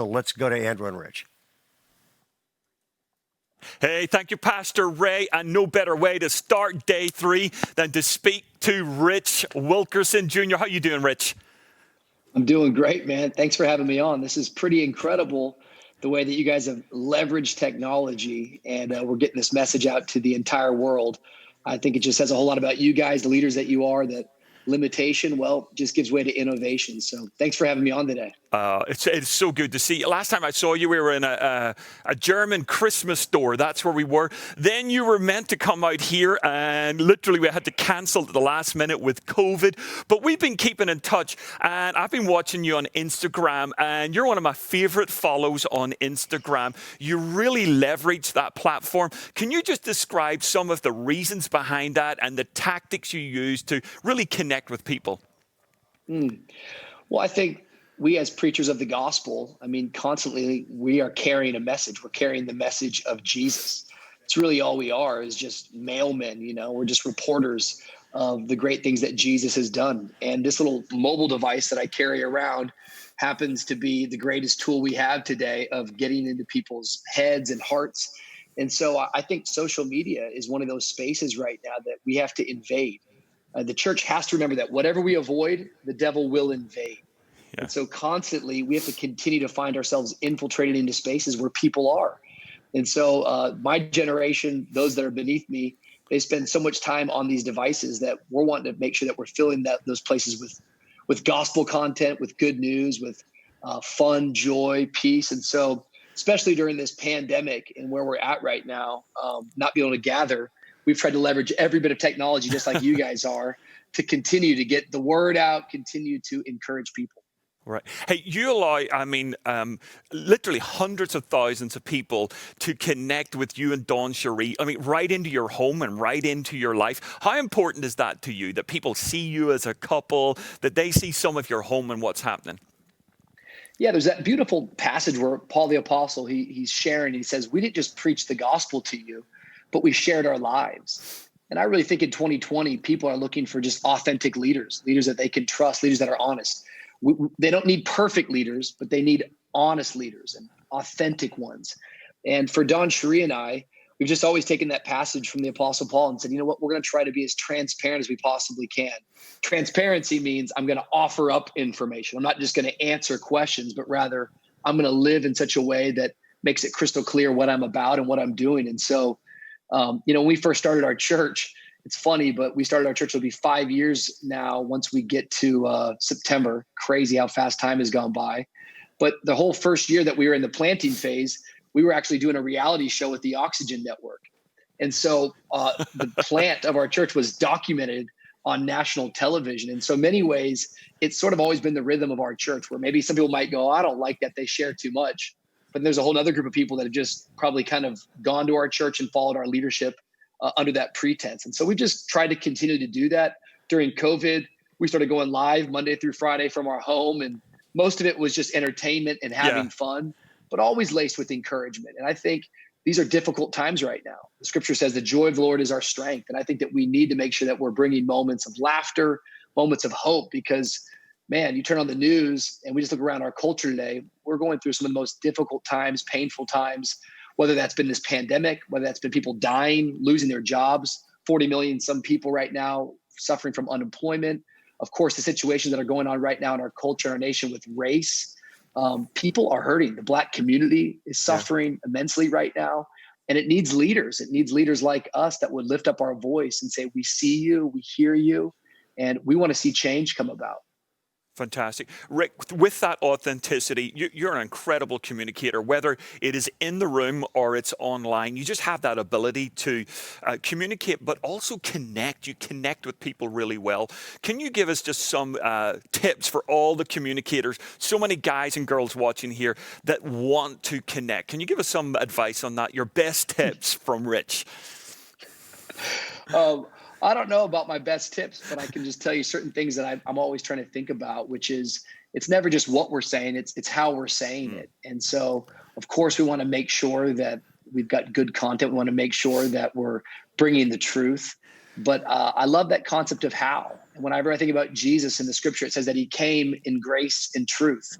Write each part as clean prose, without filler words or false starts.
So let's go to Andrew and Rich. Hey, thank you, Pastor Ray. And no better way to start day 3 than to speak to Rich Wilkerson Jr. How you doing, Rich? I'm doing great, man. Thanks for having me on. This is pretty incredible, the way that you guys have leveraged technology and we're getting this message out to the entire world. I think it just says a whole lot about you guys, the leaders that you are, that limitation, well, just gives way to innovation. So thanks for having me on today. It's so good to see you. Last time I saw you, we were in a German Christmas store. That's where we were. Then you were meant to come out here, and literally we had to cancel at the last minute with COVID. But we've been keeping in touch, and I've been watching you on Instagram, and you're one of my favorite follows on Instagram. You really leverage that platform. Can you just describe some of the reasons behind that and the tactics you use to really connect with people? Well, I think we as preachers of the gospel, constantly we are carrying a message. We're carrying the message of Jesus. It's really all we are, is just mailmen, we're just reporters of the great things that Jesus has done. And this little mobile device that I carry around happens to be the greatest tool we have today of getting into people's heads and hearts. And so I think social media is one of those spaces right now that we have to invade. The church has to remember that whatever we avoid, the devil will invade. Yeah. And so constantly we have to continue to find ourselves infiltrated into spaces where people are. And so my generation, those that are beneath me, they spend so much time on these devices that we're wanting to make sure that we're filling those places with gospel content, with good news, with fun, joy, peace. And so especially during this pandemic and where we're at right now, not being able to gather, we've tried to leverage every bit of technology, just like you guys are, to continue to get the word out, continue to encourage people. Right. Hey, you allow, literally hundreds of thousands of people to connect with you and Dawn Cherie, right into your home and right into your life. How important is that to you, that people see you as a couple, that they see some of your home and what's happening? Yeah, there's that beautiful passage where Paul the Apostle, he's sharing, he says, we didn't just preach the gospel to you, but we shared our lives. And I really think in 2020, people are looking for just authentic leaders that they can trust, leaders that are honest. They don't need perfect leaders, but they need honest leaders and authentic ones. And for Dawn Cherie and I, we've just always taken that passage from the Apostle Paul and said, you know what, we're going to try to be as transparent as we possibly can. Transparency means I'm going to offer up information. I'm not just going to answer questions, but rather I'm going to live in such a way that makes it crystal clear what I'm about and what I'm doing. And so, when we first started our church, it's funny, but we started our church, it'll be 5 years now once we get to September. Crazy how fast time has gone by. But the whole first year that we were in the planting phase, we were actually doing a reality show with the Oxygen Network. And so the plant of our church was documented on national television. And so in many ways, it's sort of always been the rhythm of our church, where maybe some people might go, I don't like that they share too much. But there's a whole other group of people that have just probably kind of gone to our church and followed our leadership under that pretense. And so we just tried to continue to do that. During COVID, we started going live Monday through Friday from our home. And most of it was just entertainment and having fun, but always laced with encouragement. And I think these are difficult times right now. The scripture says the joy of the Lord is our strength. And I think that we need to make sure that we're bringing moments of laughter, moments of hope, because man, you turn on the news and we just look around our culture today, we're going through some of the most difficult times, painful times, whether that's been this pandemic, whether that's been people dying, losing their jobs, 40 million some people right now suffering from unemployment. Of course, the situations that are going on right now in our culture, our nation with race. People are hurting. The Black community is suffering immensely right now. And it needs leaders. It needs leaders like us that would lift up our voice and say, we see you, we hear you, and we want to see change come about. Fantastic. Rick, with that authenticity, you're an incredible communicator, whether it is in the room or it's online. You just have that ability to communicate, but also connect. You connect with people really well. Can you give us just some tips for all the communicators, so many guys and girls watching here that want to connect? Can you give us some advice on that? Your best tips from Rich. I don't know about my best tips, but I can just tell you certain things that I'm always trying to think about, which is it's never just what we're saying, it's how we're saying it. And so, of course, we want to make sure that we've got good content. We want to make sure that we're bringing the truth. But I love that concept of how. And whenever I think about Jesus in the scripture, it says that he came in grace and truth.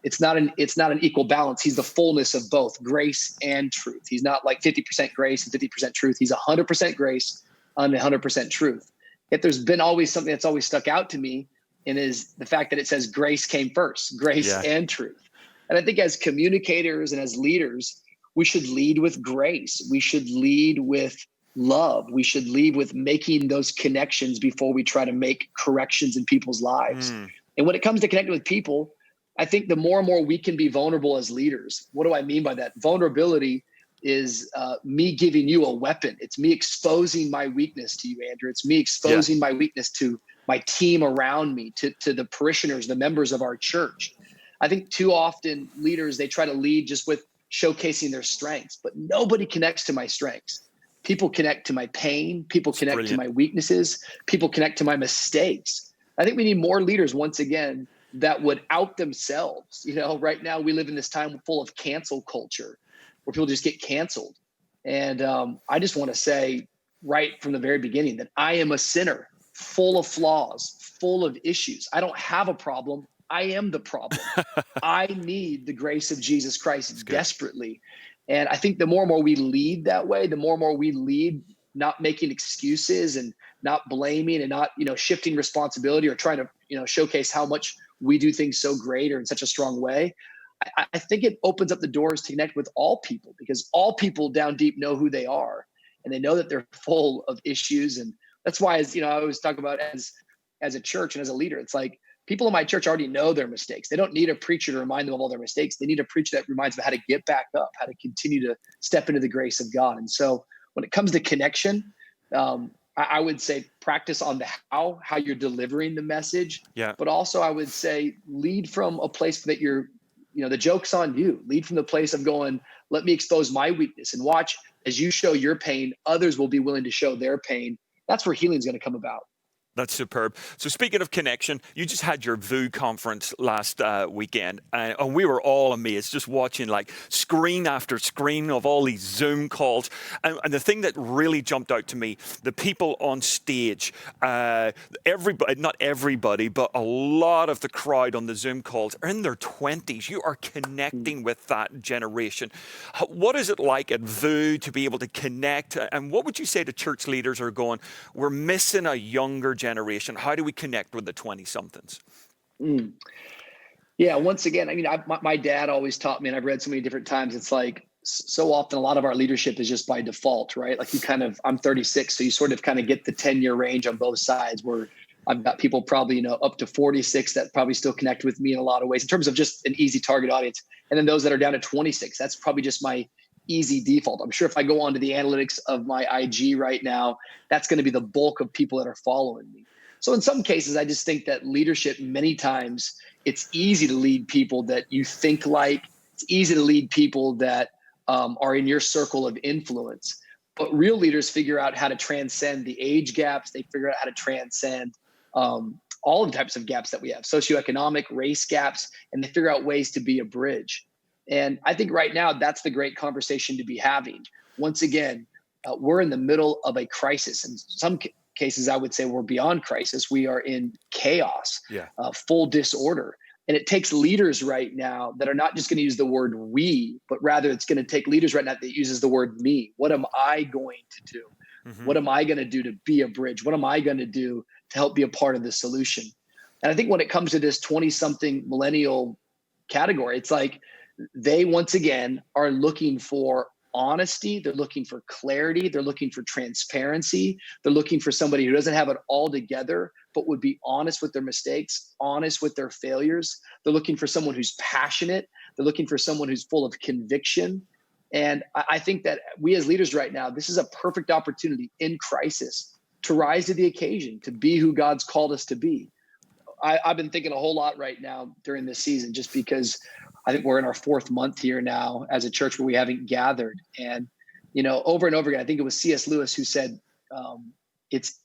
It's not an equal balance. He's the fullness of both grace and truth. He's not like 50% grace and 50% truth. He's 100% grace and 100% truth. Yet there's been always something that's always stuck out to me, and is the fact that it says grace came first, grace and truth. And I think as communicators and as leaders, we should lead with grace. We should lead with love. We should lead with making those connections before we try to make corrections in people's lives. And when it comes to connecting with people, I think the more and more we can be vulnerable as leaders. What do I mean by that? Vulnerability is me giving you a weapon. It's me exposing my weakness to you, Andrew. It's me exposing my weakness to my team around me, to the parishioners, the members of our church. I think too often leaders, they try to lead just with showcasing their strengths, but nobody connects to my strengths. People connect to my pain. People connect to my weaknesses. People connect to my mistakes. I think we need more leaders, once again, that would out themselves. Right now we live in this time full of cancel culture where people just get canceled. And I just want to say right from the very beginning that I am a sinner, full of flaws, full of issues. I don't have a problem. I am the problem. I need the grace of Jesus Christ desperately. And I think the more and more we lead that way, the more and more we lead not making excuses and not blaming and not, shifting responsibility or trying to, showcase how much we do things so great or in such a strong way. I think it opens up the doors to connect with all people, because all people down deep know who they are, and they know that they're full of issues. And that's why, I always talk about as a church and as a leader, it's like people in my church already know their mistakes. They don't need a preacher to remind them of all their mistakes. They need a preacher that reminds them how to get back up, how to continue to step into the grace of God. And so when it comes to connection, I would say practice on the how you're delivering the message. But also I would say lead from a place that you're, the joke's on you. Lead from the place of going, let me expose my weakness, and watch as you show your pain, others will be willing to show their pain. That's where healing is going to come about. That's superb. So speaking of connection, you just had your VU conference last weekend, and we were all amazed just watching like screen after screen of all these Zoom calls. And the thing that really jumped out to me, the people on stage, everybody, not everybody, but a lot of the crowd on the Zoom calls are in their 20s. You are connecting with that generation. What is it like at VU to be able to connect? And what would you say to church leaders who are going, we're missing a younger generation? How do we connect with the 20-somethings? Yeah, once again, my dad always taught me, and I've read so many different times, it's like so often a lot of our leadership is just by default, right? Like I'm 36, so you sort of kind of get the 10-year range on both sides, where I've got people probably, up to 46 that probably still connect with me in a lot of ways in terms of just an easy target audience. And then those that are down to 26, that's probably just my easy default. I'm sure if I go onto the analytics of my IG right now, that's going to be the bulk of people that are following me. So in some cases, I just think that leadership, many times, it's easy to lead people that you think like. It's easy to lead people that are in your circle of influence. But real leaders figure out how to transcend the age gaps. They figure out how to transcend all the types of gaps that we have, socioeconomic, race gaps, and they figure out ways to be a bridge. And I think right now, that's the great conversation to be having. Once again, we're in the middle of a crisis. In some cases, I would say we're beyond crisis. We are in chaos, full disorder. And it takes leaders right now that are not just going to use the word we, but rather it's going to take leaders right now that uses the word me. What am I going to do? What am I going to do to be a bridge? What am I going to do to help be a part of the solution? And I think when it comes to this 20-something millennial category, it's like, they, once again, are looking for honesty. They're looking for clarity. They're looking for transparency. They're looking for somebody who doesn't have it all together, but would be honest with their mistakes, honest with their failures. They're looking for someone who's passionate. They're looking for someone who's full of conviction. And I think that we as leaders right now, this is a perfect opportunity in crisis to rise to the occasion, to be who God's called us to be. I've been thinking a whole lot right now during this season, just because I think we're in our 4th month here now as a church where we haven't gathered. And, over and over again, I think it was C.S. Lewis who said, it's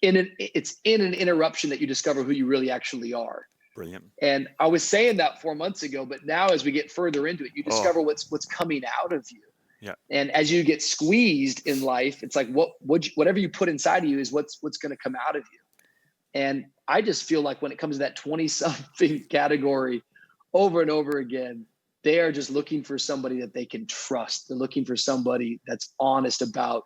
in an interruption that you discover who you really actually are. Brilliant. And I was saying that 4 months ago, but now as we get further into it, you discover what's coming out of you. Yeah. And as you get squeezed in life, it's like whatever you put inside of you is what's going to come out of you. And I just feel like when it comes to that 20-something category, over and over again, they are just looking for somebody that they can trust. They're looking for somebody that's honest about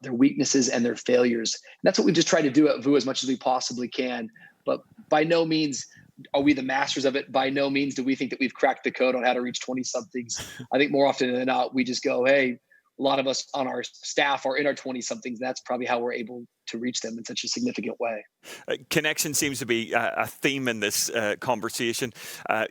their weaknesses and their failures. And that's what we just try to do at VU as much as we possibly can. But by no means are we the masters of it. By no means do we think that we've cracked the code on how to reach 20 somethings. I think more often than not, we just go, hey, a lot of us on our staff are in our 20 somethings. That's probably how we're able to reach them in such a significant way. Connection seems to be a theme in this conversation.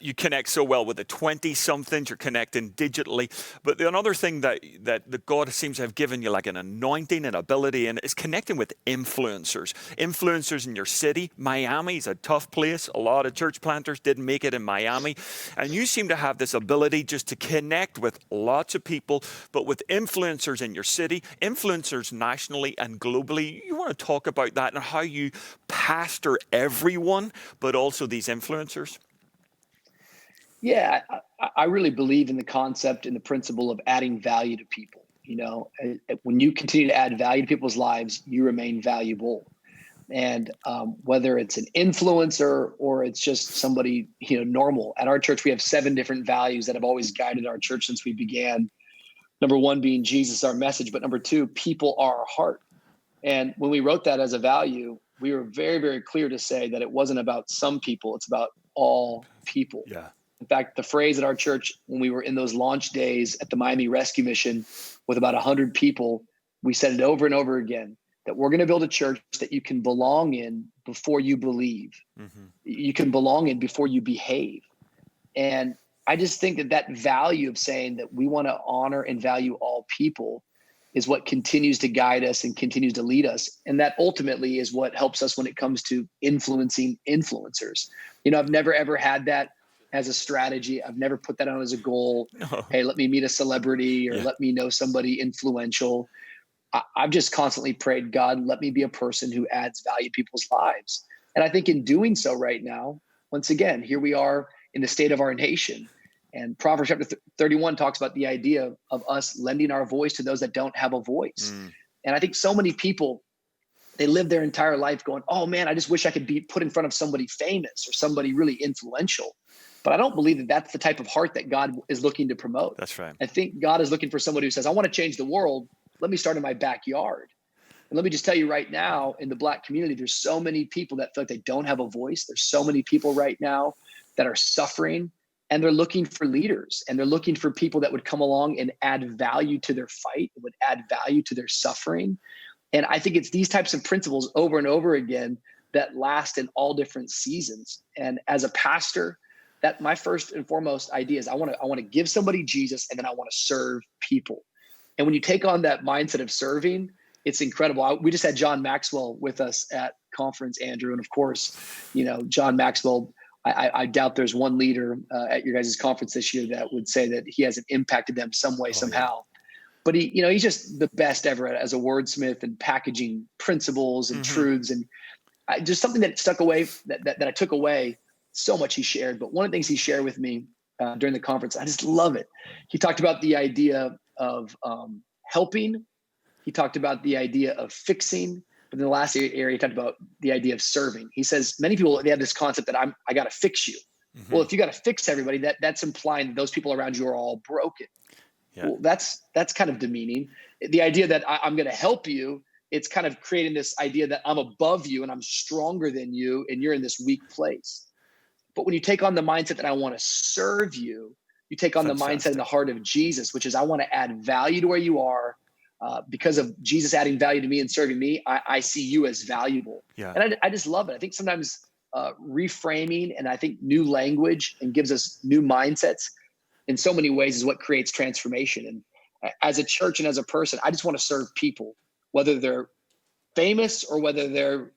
You connect so well with the 20-somethings, you're connecting digitally. But the another thing that God seems to have given you like an anointing and ability and is connecting with influencers. Influencers in your city. Miami's a tough place. A lot of church planters didn't make it in Miami. And you seem to have this ability just to connect with lots of people, but with influencers in your city, influencers nationally and globally. You want to talk about that and how you pastor everyone, but also these influencers? Yeah, I really believe in the concept and the principle of adding value to people. When you continue to add value to people's lives, you remain valuable. And whether it's an influencer or it's just somebody, normal. At our church, we have 7 different values that have always guided our church since we began. Number 1 being Jesus, our message, but number 2, people are our heart. And when we wrote that as a value, we were very, very clear to say that it wasn't about some people, it's about all people. Yeah. In fact, the phrase at our church, when we were in those launch days at the Miami Rescue Mission with about 100 people, we said it over and over again, that we're going to build a church that you can belong in before you believe. Mm-hmm. You can belong in before you behave. And I just think that value of saying that we want to honor and value all people is what continues to guide us and continues to lead us. And that ultimately is what helps us when it comes to influencing influencers. I've never, ever had that as a strategy. I've never put that on as a goal. No. Hey, let me meet a celebrity or let me know somebody influential. I've just constantly prayed, God, let me be a person who adds value to people's lives. And I think in doing so right now, once again, here we are in the state of our nation. And Proverbs chapter 31 talks about the idea of us lending our voice to those that don't have a voice. And I think so many people, they live their entire life going, oh man, I just wish I could be put in front of somebody famous or somebody really influential. But I don't believe that that's the type of heart that God is looking to promote. That's right. I think God is looking for somebody who says, I want to change the world. Let me start in my backyard. And let me just tell you right now, in the Black community, there's so many people that feel like they don't have a voice. There's so many people right now that are suffering. And they're looking for leaders, and they're looking for people that would come along and add value to their fight, would add value to their suffering. And I think it's these types of principles over and over again that last in all different seasons. And as a pastor, that my first and foremost idea is I want to give somebody Jesus, and then I want to serve people. And when you take on that mindset of serving, it's incredible. We just had John Maxwell with us at conference, Andrew. And of course, John Maxwell, I doubt there's one leader at your guys' conference this year that would say that he hasn't impacted them some way, somehow. Yeah. But he's just the best ever as a wordsmith and packaging principles and truths. And just something that stuck away, that I took away so much he shared. But one of the things he shared with me during the conference, I just love it. He talked about the idea of helping. He talked about the idea of fixing. But in the last area, he talked about the idea of serving. He says many people, they have this concept that I got to fix you. Mm-hmm. Well, if you got to fix everybody, that's implying that those people around you are all broken. Yeah. Well, that's kind of demeaning. The idea that I'm going to help you, it's kind of creating this idea that I'm above you and I'm stronger than you and you're in this weak place. But when you take on the mindset that I want to serve you, you take on the mindset in the heart of Jesus, which is I want to add value to where you are. Because of Jesus adding value to me and serving me, I see you as valuable. Yeah. And I just love it. I think sometimes reframing and I think new language and gives us new mindsets in so many ways is what creates transformation. And as a church and as a person, I just want to serve people, whether they're famous or whether they're,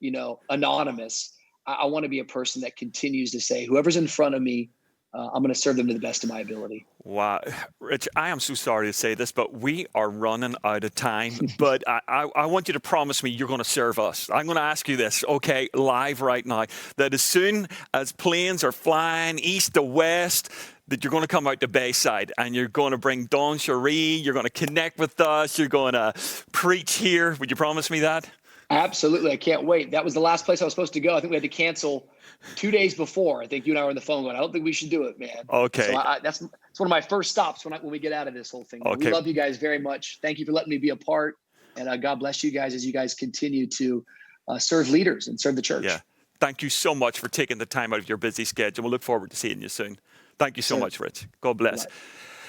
anonymous. I want to be a person that continues to say, whoever's in front of me, I'm going to serve them to the best of my ability. Wow. Rich, I am so sorry to say this, but we are running out of time. But I want you to promise me you're going to serve us. I'm going to ask you this, okay, live right now, that as soon as planes are flying east to west, that you're going to come out to Bayside and you're going to bring Don Cherie, you're going to connect with us, you're going to preach here. Would you promise me that? Absolutely. I can't wait. That was the last place I was supposed to go. I think we had to cancel 2 days before. I think you and I were on the phone going, I don't think we should do it, man. Okay. So that's one of my first stops when we get out of this whole thing. Okay. We love you guys very much. Thank you for letting me be a part. And God bless you guys as you guys continue to serve leaders and serve the church. Yeah. Thank you so much for taking the time out of your busy schedule. We'll look forward to seeing you soon. Thank you so much, Rich. God bless. Bye.